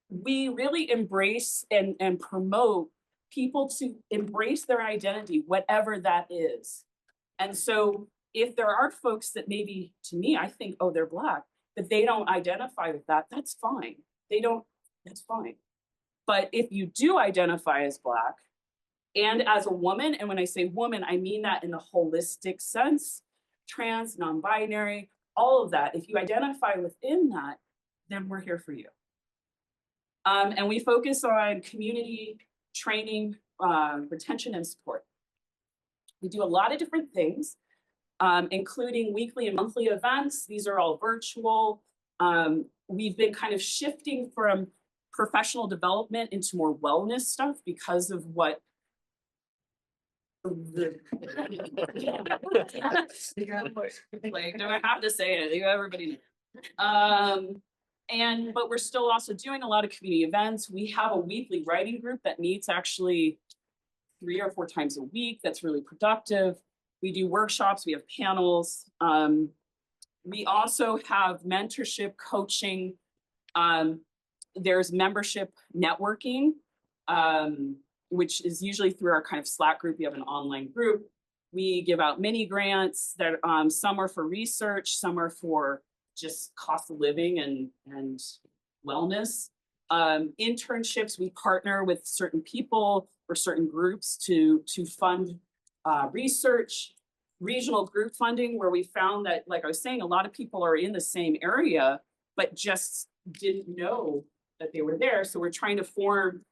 we really embrace and promote people to embrace their identity, whatever that is. And so if there are folks that maybe, to me, I think, oh, they're Black, that they don't identify with that, that's fine. That's fine. But if you do identify as Black and as a woman, and when I say woman, I mean that in the holistic sense, trans, non-binary, all of that. If you identify within that, then we're here for you. And we focus on community training, retention, and support. We do a lot of different things, including weekly and monthly events. These are all virtual. We've been kind of shifting from professional development into more wellness stuff because of what like, do I have to say it? Everybody knows. But we're still also doing a lot of community events. We have a weekly writing group that meets actually 3 or 4 times a week. That's really productive. We do workshops, we have panels. We also have mentorship, coaching. There's membership networking, which is usually through our kind of Slack group. We have an online group. We give out mini grants that some are for research, some are for just cost of living and wellness. Internships, we partner with certain people or certain groups to fund research. Regional group funding, where we found that, like I was saying, a lot of people are in the same area, but just didn't know that they were there. So we're trying to form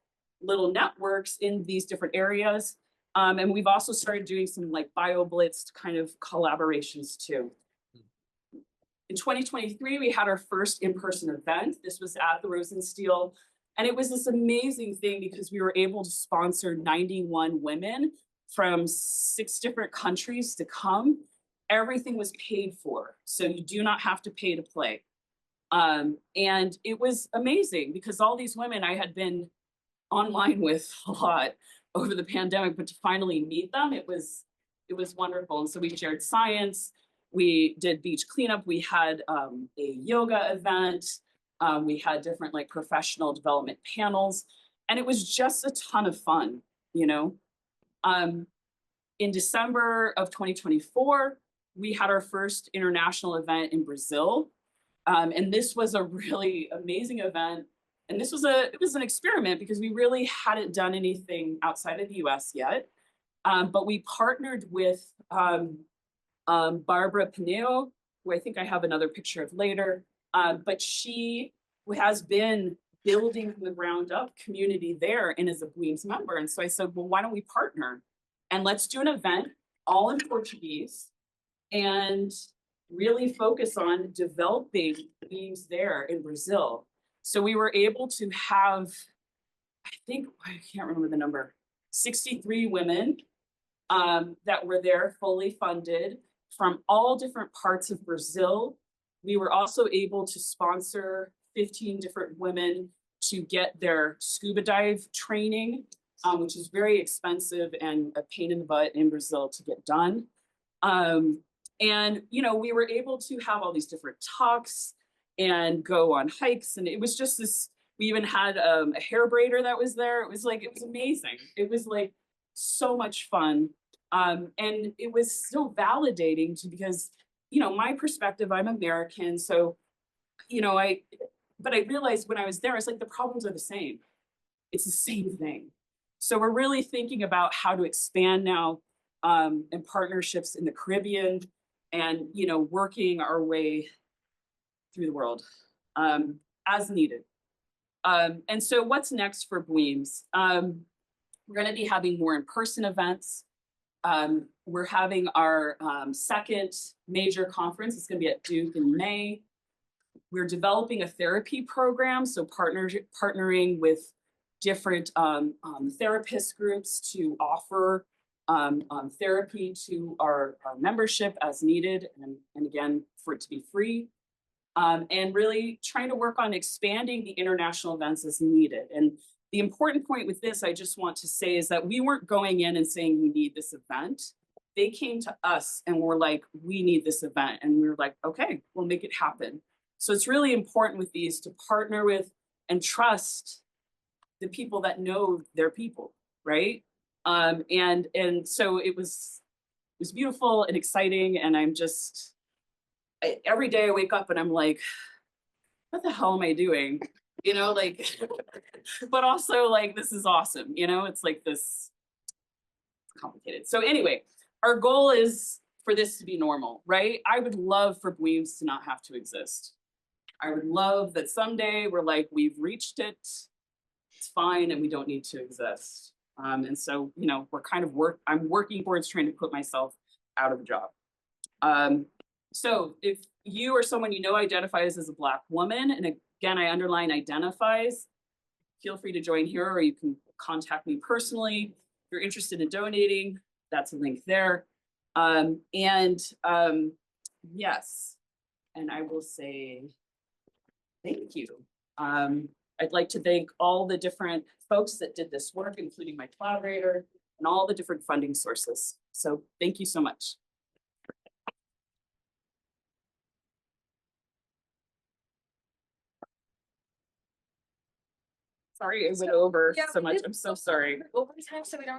little networks in these different areas. And we've also started doing some like BioBlitz kind of collaborations too. In 2023, we had our first in-person event. This was at the Rosenstiel. And it was this amazing thing because we were able to sponsor 91 women from 6 different countries to come. Everything was paid for. So you do not have to pay to play. And it was amazing because all these women I had been online with a lot over the pandemic, but to finally meet them, it was wonderful. And so we shared science, we did beach cleanup, we had a yoga event, we had different like professional development panels, and it was just a ton of fun, you know. In December of 2024, we had our first international event in Brazil. And this was a really amazing event. And it was an experiment because we really hadn't done anything outside of the US yet. But we partnered with Barbara Pineo, who I think I have another picture of later. But she has been building from the ground up community there and is a BWEEMS member. And so I said, well, why don't we partner? And let's do an event all in Portuguese and really focus on developing BWEEMS there in Brazil. So we were able to have, I think, I can't remember the number, 63 women that were there fully funded from all different parts of Brazil. We were also able to sponsor 15 different women to get their scuba dive training, which is very expensive and a pain in the butt in Brazil to get done. And, you know, we were able to have all these different talks and go on hikes. And it was just this, we even had a hair braider that was there. It was amazing. It was like so much fun. And it was so validating because, you know, my perspective, I'm American. So, you know, but I realized when I was there, it's like the problems are the same. It's the same thing. So we're really thinking about how to expand now in partnerships in the Caribbean and, you know, working our way through the world as needed. And so what's next for BWEEMS? We're going to be having more in-person events. We're having our second major conference. It's going to be at Duke in May. We're developing a therapy program, so partnering with different therapist groups to offer therapy to our membership as needed, and again, for it to be free. And really trying to work on expanding the international events as needed. And the important point with this, I just want to say, is that we weren't going in and saying, we need this event. They came to us and were like, we need this event. And we were like, okay, we'll make it happen. So it's really important with these to partner with and trust the people that know their people, right? And so it was was beautiful and exciting, and I'm just, every day I wake up and I'm like, what the hell am I doing? You know, like, but also like, this is awesome, you know, it's like this, it's complicated. So anyway, our goal is for this to be normal, right? I would love for BWEEMS to not have to exist. I would love that someday we're like, we've reached it, it's fine, and we don't need to exist. And so, you know, we're kind of I'm working towards trying to put myself out of a job. So if you or someone you know identifies as a Black woman, and again, I underline identifies, feel free to join here, or you can contact me personally. If you're interested in donating, that's a link there. Yes, and I will say thank you. I'd like to thank all the different folks that did this work, including my collaborator and all the different funding sources. So thank you so much. Sorry, it went over Yeah, so we much. did I'm so sorry. Overtime, so we don't